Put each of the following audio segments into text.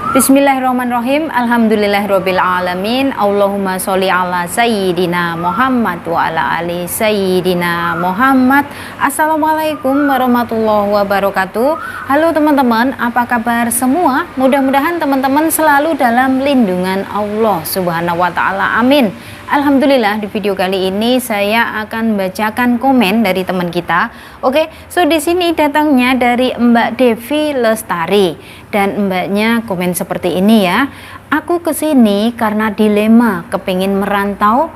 Bismillahirrahmanirrahim. Alhamdulillahirabbil alamin. Allahumma sholli ala sayyidina Muhammad wa ala ali sayyidina Muhammad. Assalamualaikum warahmatullahi wabarakatuh. Halo teman-teman, apa kabar semua? Mudah-mudahan teman-teman selalu dalam lindungan Allah Subhanahu wa taala. Amin. Alhamdulillah, di video kali ini saya akan bacakan komen dari teman kita. Oke, so di sini datangnya dari Mbak Devi Lestari dan mbaknya komen seperti ini ya. Aku kesini karena dilema, kepingin merantau,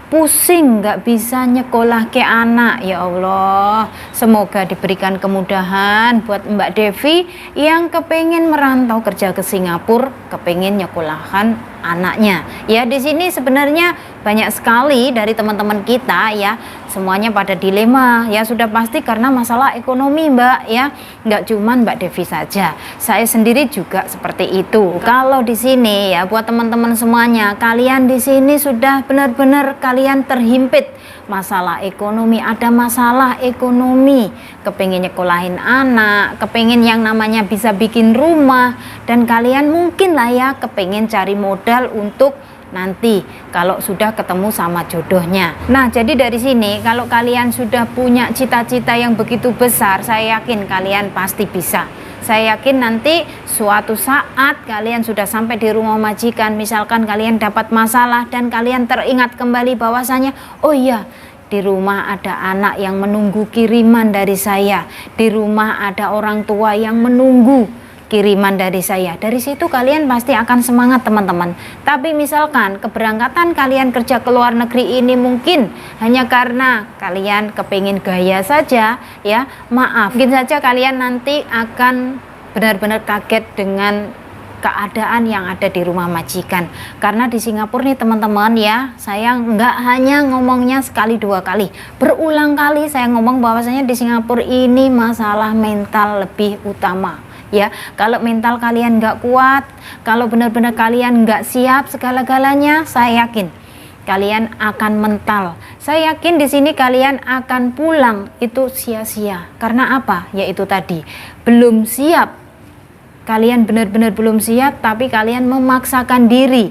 pusing nggak bisa nyekolah ke anak. Ya Allah, semoga diberikan kemudahan buat Mbak Devi yang kepingin merantau kerja ke Singapura, kepingin nyekolahkan anaknya. Ya, di sini sebenarnya banyak sekali dari teman-teman kita ya, semuanya pada dilema ya, sudah pasti karena masalah ekonomi Mbak ya, nggak cuman Mbak Devi saja, saya sendiri juga seperti itu. Kalau di sini ya, buat teman-teman semuanya, kalian di sini sudah benar-benar kalian terhimpit masalah ekonomi, ada masalah ekonomi, kepingin nyekolahin anak, kepingin yang namanya bisa bikin rumah, dan kalian mungkin lah ya kepingin cari modal untuk nanti kalau sudah ketemu sama jodohnya. Nah, jadi dari sini kalau kalian sudah punya cita-cita yang begitu besar, saya yakin kalian pasti bisa. Saya yakin nanti suatu saat kalian sudah sampai di rumah majikan, misalkan kalian dapat masalah dan kalian teringat kembali bahwasanya, oh iya, di rumah ada anak yang menunggu kiriman dari saya, di rumah ada orang tua yang menunggu kiriman dari saya. Dari situ kalian pasti akan semangat teman-teman. Tapi misalkan keberangkatan kalian kerja ke luar negeri ini mungkin hanya karena kalian kepingin gaya saja ya, maaf, mungkin saja kalian nanti akan benar-benar kaget dengan keadaan yang ada di rumah majikan. Karena di Singapura nih teman-teman ya, saya nggak hanya ngomongnya sekali dua kali, berulang kali saya ngomong bahwasanya di Singapura ini masalah mental lebih utama ya. Kalau mental kalian nggak kuat, kalau benar-benar kalian nggak siap segala-galanya, saya yakin kalian akan mental. Saya yakin di sini kalian akan pulang itu sia-sia. Karena apa? Yaitu tadi, belum siap. Kalian benar-benar belum siap, tapi kalian memaksakan diri,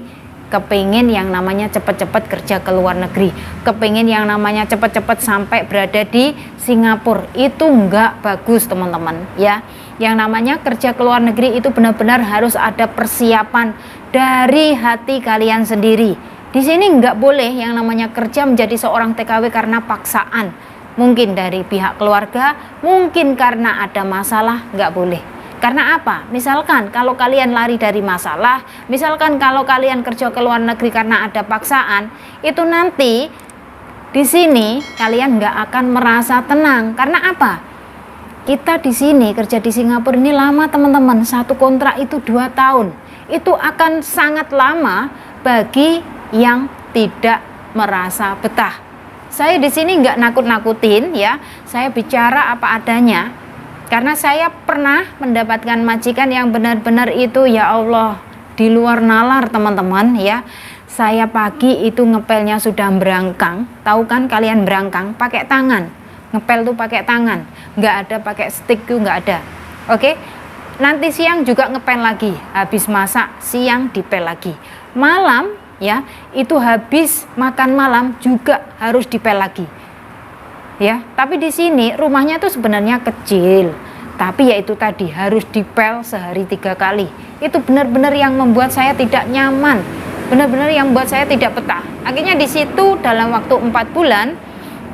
kepingin yang namanya cepat-cepat kerja ke luar negeri, kepingin yang namanya cepat-cepat sampai berada di Singapura. Itu nggak bagus teman-teman ya. Yang namanya kerja ke luar negeri itu benar-benar harus ada persiapan dari hati kalian sendiri. Di sini nggak boleh yang namanya kerja menjadi seorang TKW karena paksaan, mungkin dari pihak keluarga, mungkin karena ada masalah, nggak boleh. Karena apa? Misalkan kalau kalian lari dari masalah, misalkan kalau kalian kerja ke luar negeri karena ada paksaan, itu nanti di sini kalian nggak akan merasa tenang. Karena apa? Kita di sini kerja di Singapura ini lama teman-teman, satu kontrak itu 2 tahun. Itu akan sangat lama bagi yang tidak merasa betah. Saya di sini nggak nakut-nakutin ya, saya bicara apa adanya. Karena saya pernah mendapatkan majikan yang benar-benar itu ya Allah, di luar nalar teman-teman ya. Saya pagi itu ngepelnya sudah berangkang. Tahu kan kalian berangkang pakai tangan. Ngepel tuh pakai tangan, nggak ada pakai stick tuh, nggak ada. Oke, nanti siang juga ngepel lagi. Habis masak siang dipel lagi. Malam ya, itu habis makan malam juga harus dipel lagi. Ya, tapi di sini rumahnya tuh sebenarnya kecil, tapi ya itu tadi harus dipel sehari 3 kali. Itu benar-benar yang membuat saya tidak nyaman, benar-benar yang membuat saya tidak betah. Akhirnya di situ dalam waktu 4 bulan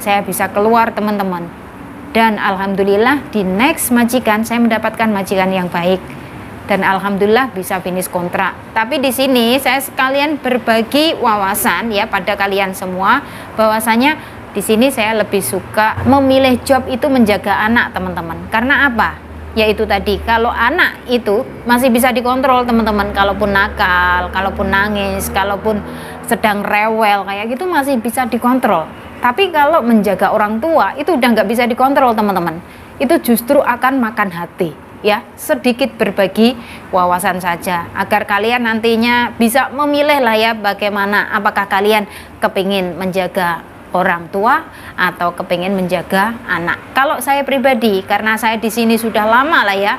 saya bisa keluar teman-teman, dan alhamdulillah di next majikan saya mendapatkan majikan yang baik, dan alhamdulillah bisa finish kontrak. Tapi di sini saya sekalian berbagi wawasan ya pada kalian semua, bahwasanya di sini saya lebih suka memilih job itu menjaga anak teman-teman. Karena apa? Yaitu tadi, kalau anak itu masih bisa dikontrol teman-teman. Kalaupun nakal, kalaupun nangis, kalaupun sedang rewel kayak gitu masih bisa dikontrol. Tapi kalau menjaga orang tua itu udah nggak bisa dikontrol teman-teman. Itu justru akan makan hati ya. Sedikit berbagi wawasan saja agar kalian nantinya bisa memilih lah ya, bagaimana, apakah kalian kepingin menjaga orang tua atau kepingin menjaga anak. Kalau saya pribadi, karena saya di sini sudah lama lah ya,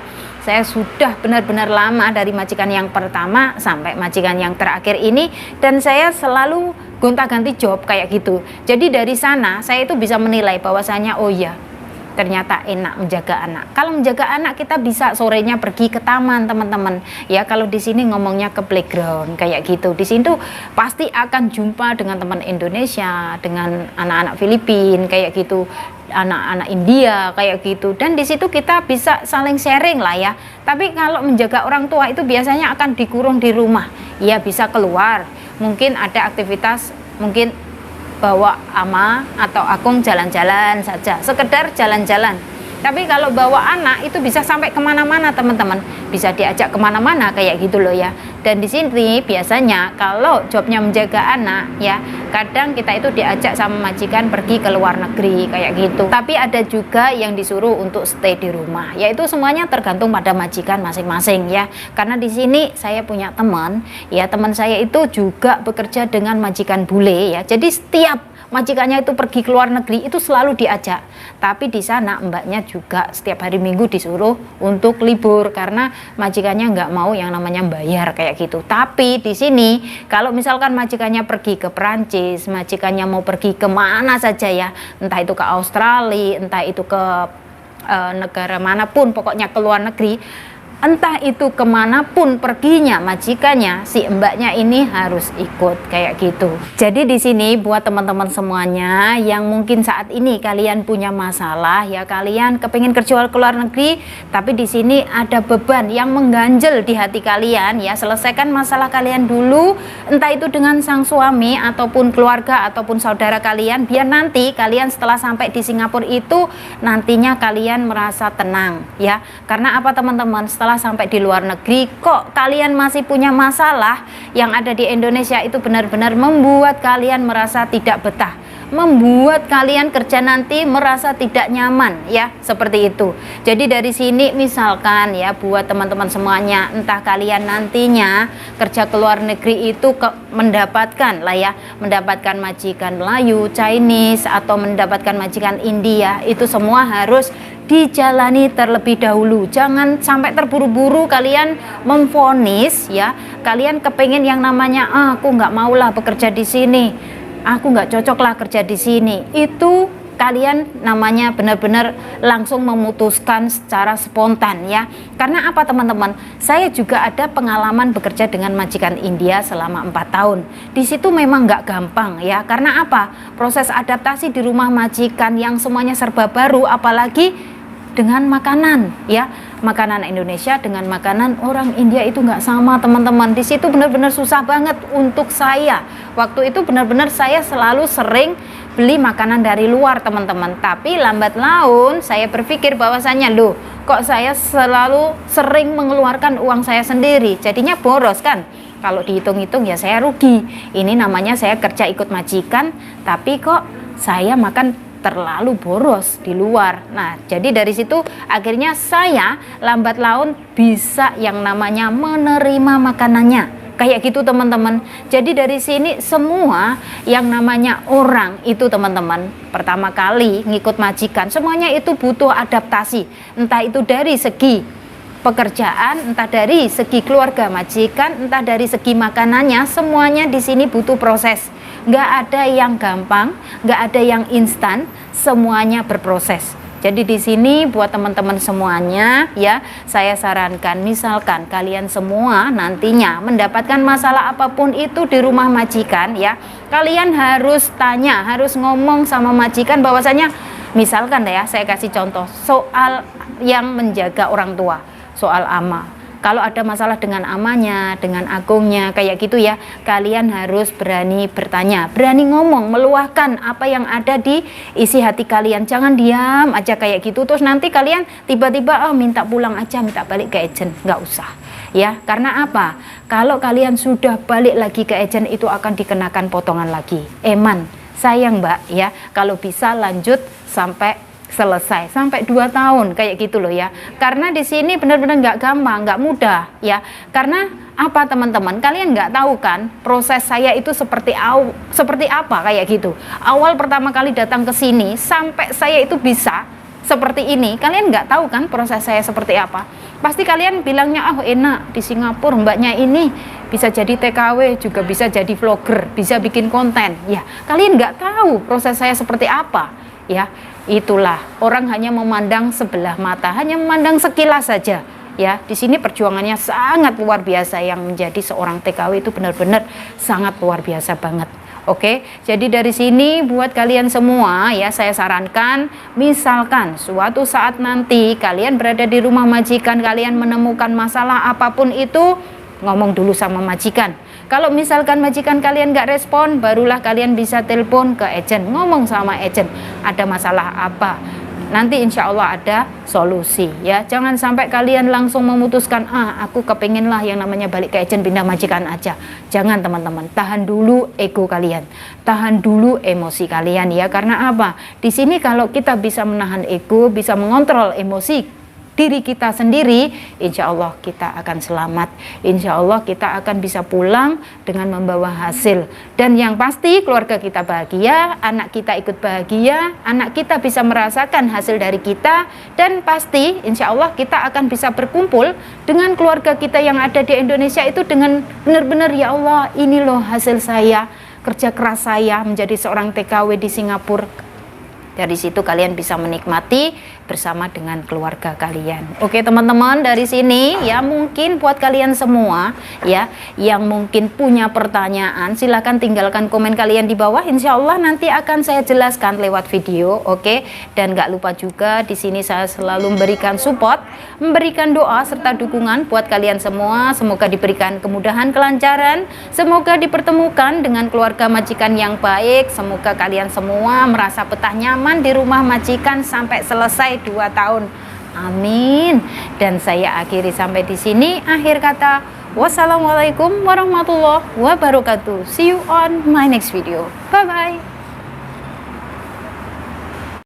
saya sudah benar-benar lama dari majikan yang pertama sampai majikan yang terakhir ini, dan saya selalu gonta-ganti job kayak gitu. Jadi dari sana saya itu bisa menilai bahwasanya oh ya, ternyata enak menjaga anak. Kalau menjaga anak kita bisa sorenya pergi ke taman teman-teman. Ya kalau di sini ngomongnya ke playground kayak gitu. Di sini tuh pasti akan jumpa dengan teman Indonesia, dengan anak-anak Filipina kayak gitu, anak-anak India kayak gitu. Dan di situ kita bisa saling sharing lah ya. Tapi kalau menjaga orang tua itu biasanya akan dikurung di rumah. Ya bisa keluar. Mungkin ada aktivitas, mungkin bawa ama atau akung jalan-jalan saja, sekedar jalan-jalan. Tapi kalau bawa anak itu bisa sampai kemana-mana teman-teman, bisa diajak kemana-mana kayak gitu loh ya. Dan di sini biasanya kalau jobnya menjaga anak ya, kadang kita itu diajak sama majikan pergi ke luar negeri kayak gitu. Tapi ada juga yang disuruh untuk stay di rumah, yaitu semuanya tergantung pada majikan masing-masing ya. Karena di sini saya punya teman ya, teman saya itu juga bekerja dengan majikan bule ya. Jadi setiap majikannya itu pergi ke luar negeri itu selalu diajak. Tapi di sana mbaknya juga setiap hari Minggu disuruh untuk libur karena majikannya nggak mau yang namanya bayar kayak gitu. Tapi di sini kalau misalkan majikannya pergi ke Perancis, majikannya mau pergi kemana saja ya, entah itu ke Australia, entah itu ke negara manapun, pokoknya ke luar negeri, entah itu kemanapun perginya majikannya, si mbaknya ini harus ikut kayak gitu. Jadi di sini buat teman-teman semuanya yang mungkin saat ini kalian punya masalah ya, kalian kepingin kerja ke luar negeri, tapi di sini ada beban yang mengganjel di hati kalian ya, selesaikan masalah kalian dulu, entah itu dengan sang suami ataupun keluarga ataupun saudara kalian, biar nanti kalian setelah sampai di Singapura itu nantinya kalian merasa tenang ya. Karena apa teman-teman, setelah sampai di luar negeri kok kalian masih punya masalah yang ada di Indonesia, itu benar-benar membuat kalian merasa tidak betah, membuat kalian kerja nanti merasa tidak nyaman ya, seperti itu. Jadi dari sini misalkan ya, buat teman-teman semuanya, entah kalian nantinya kerja ke luar negeri itu mendapatkan lah ya, mendapatkan majikan Melayu, Chinese atau mendapatkan majikan India, itu semua harus dijalani terlebih dahulu. Jangan sampai terburu-buru kalian memvonis ya, kalian kepengen yang namanya aku nggak maulah bekerja di sini, aku nggak cocok lah kerja di sini. Itu kalian namanya benar-benar langsung memutuskan secara spontan ya. Karena apa teman-teman, saya juga ada pengalaman bekerja dengan majikan India selama 4 tahun. Di situ memang nggak gampang ya. Karena apa, proses adaptasi di rumah majikan yang semuanya serba baru, apalagi dengan makanan ya, makanan Indonesia dengan makanan orang India itu nggak sama teman-teman. Di situ benar-benar susah banget untuk saya. Waktu itu benar-benar saya selalu sering beli makanan dari luar teman-teman. Tapi lambat laun saya berpikir bahwasanya loh, kok saya selalu sering mengeluarkan uang saya sendiri, jadinya boros kan. Kalau dihitung-hitung ya saya rugi. Ini namanya saya kerja ikut majikan, tapi kok saya makan terlalu boros di luar. Nah, jadi dari situ akhirnya saya lambat laun bisa yang namanya menerima makanannya. Kayak gitu teman-teman. Jadi dari sini semua yang namanya orang itu teman-teman, pertama kali ngikut majikan, semuanya itu butuh adaptasi. Entah itu dari segi pekerjaan, entah dari segi keluarga majikan, entah dari segi makanannya, semuanya di sini butuh proses. Nggak ada yang gampang, nggak ada yang instan, semuanya berproses. Jadi di sini buat teman-teman semuanya ya, saya sarankan misalkan kalian semua nantinya mendapatkan masalah apapun itu di rumah majikan ya, kalian harus tanya, harus ngomong sama majikan bahwasanya misalkan ya, saya kasih contoh soal yang menjaga orang tua, soal ama. Kalau ada masalah dengan amanya, dengan agungnya kayak gitu ya, kalian harus berani bertanya, berani ngomong, meluahkan apa yang ada di isi hati kalian. Jangan diam aja kayak gitu, terus nanti kalian tiba-tiba minta pulang aja, minta balik ke agent. Nggak usah ya. Karena apa? Kalau kalian sudah balik lagi ke agent itu akan dikenakan potongan lagi. Eman, sayang mbak ya, kalau bisa lanjut sampai selesai, sampai 2 tahun kayak gitu loh ya. Karena di sini benar-benar nggak gampang, nggak mudah ya. Karena apa teman-teman, kalian nggak tahu kan proses saya itu seperti apa kayak gitu. Awal pertama kali datang ke sini sampai saya itu bisa seperti ini, kalian nggak tahu kan proses saya seperti apa. Pasti kalian bilangnya, ah enak di Singapura, mbaknya ini bisa jadi TKW, juga bisa jadi vlogger, bisa bikin konten. Ya, kalian nggak tahu proses saya seperti apa. Ya, itulah orang hanya memandang sebelah mata, hanya memandang sekilas saja. Ya, di sini perjuangannya sangat luar biasa. Yang menjadi seorang TKW itu benar-benar sangat luar biasa banget. Oke, jadi dari sini buat kalian semua ya, saya sarankan, misalkan suatu saat nanti kalian berada di rumah majikan, kalian menemukan masalah apapun itu, ngomong dulu sama majikan. Kalau misalkan majikan kalian nggak respon, barulah kalian bisa telepon ke agent, ngomong sama agent, ada masalah apa. Nanti insya Allah ada solusi ya. Jangan sampai kalian langsung memutuskan, aku kepingin lah yang namanya balik ke agent, pindah majikan aja. Jangan teman-teman, tahan dulu ego kalian, tahan dulu emosi kalian ya. Karena apa? Di sini kalau kita bisa menahan ego, bisa mengontrol emosi diri kita sendiri, insya Allah kita akan selamat, insya Allah kita akan bisa pulang dengan membawa hasil. Dan yang pasti keluarga kita bahagia, anak kita ikut bahagia, anak kita bisa merasakan hasil dari kita, dan pasti insya Allah kita akan bisa berkumpul dengan keluarga kita yang ada di Indonesia itu dengan benar-benar, ya Allah ini loh hasil saya, kerja keras saya menjadi seorang TKW di Singapura. Dari situ kalian bisa menikmati bersama dengan keluarga kalian. Oke teman-teman, dari sini ya mungkin buat kalian semua ya yang mungkin punya pertanyaan, silahkan tinggalkan komen kalian di bawah. Insya Allah nanti akan saya jelaskan lewat video. Oke, dan gak lupa juga di sini saya selalu memberikan support, memberikan doa serta dukungan buat kalian semua. Semoga diberikan kemudahan, kelancaran, semoga dipertemukan dengan keluarga majikan yang baik. Semoga kalian semua merasa betah nyaman di rumah majikan sampai selesai 2 tahun. Amin. Dan saya akhiri sampai di sini. Akhir kata, wassalamualaikum warahmatullahi wabarakatuh. See you on my next video. Bye bye.